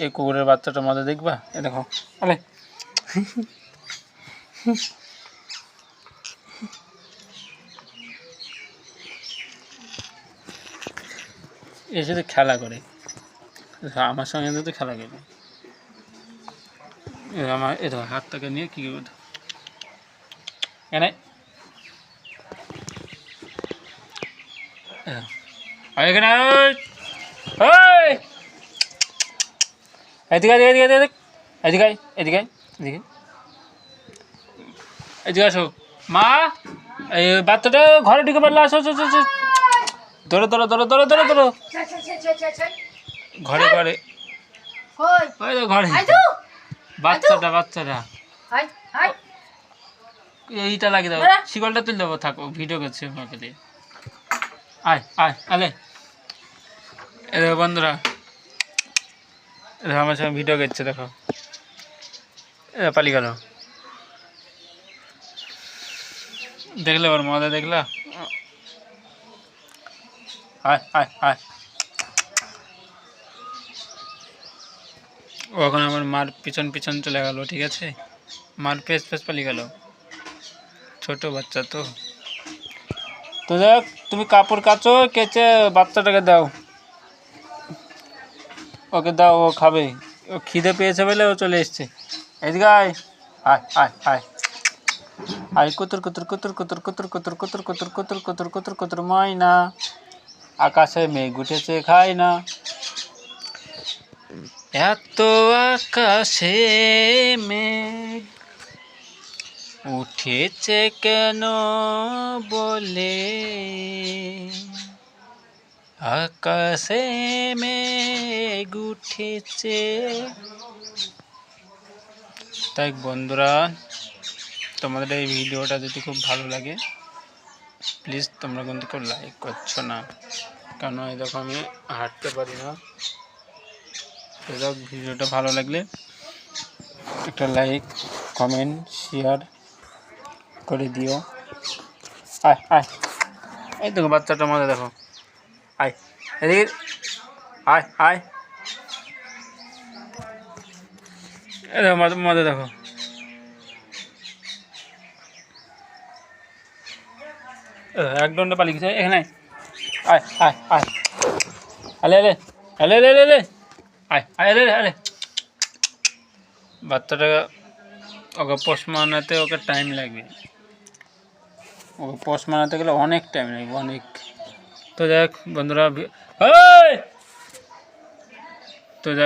এই কুকুরের বাচ্চাটার মধ্যে দেখবা, এ দেখো আরে এসে তো খেলা করে, আমার সঙ্গে তো খেলা করে। আমার এ ধর হাতটাকে নিয়ে কী করবে এনে এখানে এদিকে এদিকে এদিকে এদিকে এদিকে এদিকে এদিকে আসো মা, এই বাচ্চাটা ঘরে ঢুকে পারলো, আসো আসো আসো, ধরো ধরো ধরো ধরো ধরো ধরো ঘরে ঘরে ওই তো ঘরে বাচ্চাটা বাচ্চাটা এইটা লাগিয়ে দাও, শিকলটা তুলে দেবো, থাকো ভিডিও করছে আমাকে দিয়ে। আয় আয় আলে এ দেখো বন্ধুরা, আমার সঙ্গে ভিডিও করছে, দেখো পালি গেল, দেখলে ওর মজা দেখলা। আয় আয় আয়, ও এখন আমার মার পিছন পিছন চলে গেল, ঠিক আছে, মার পেছ পেছ পালিয়ে গেল, ছোট বাচ্চা তো। তো দেখ তুমি কাপড় কাচো, কেচে বাচ্চাটাকে দাও, ওকে দাও, ও খাবে, ও খিদে পেয়েছে বলে ও চলে এসছে। এদিকে আয় আয় আয় আয় আয়, কুতুর কুতুর কুতুর কুতুর কুতুর কুতুর কুতুর কুতুর কুতুর কুতুর কুতুর কুতুর ময়না, আকাশে মেঘ উঠেছে খায় না, এত আকাশে মেঘ উঠেছে কেন বলে, আকাশে মেঘ উঠেছে। তাই বন্ধুরা, তোমাদের এই ভিডিওটা যদি খুব ভালো লাগে প্লিজ তোমরা কিন্তু কেউ লাইক করছো না, কেন এই দেখো আমি হাঁটতে পারি না। তো যাক, ভিডিওটা ভালো লাগলে একটা লাইক কমেন্ট শেয়ার করে দিও। আয় আয়, এই দেখো বাচ্চাটার মধ্যে দেখো, আয় এদিকে আয় আয়, এই দেখো মধ্যে দেখো, এক দণ্ডে পালিয়ে গেছে, এখানে আয় আয় আয়, আলে আলে আলে আলে আলে আয় আয় আলে আলে, বাচ্চাটা ওকে পোষ মানাতে ওকে টাইম লাগবে, ওকে পোষ মানাতে গেলে অনেক টাইম লাগবে, অনেক। তো দেখ বন্ধুরা, তো দেখ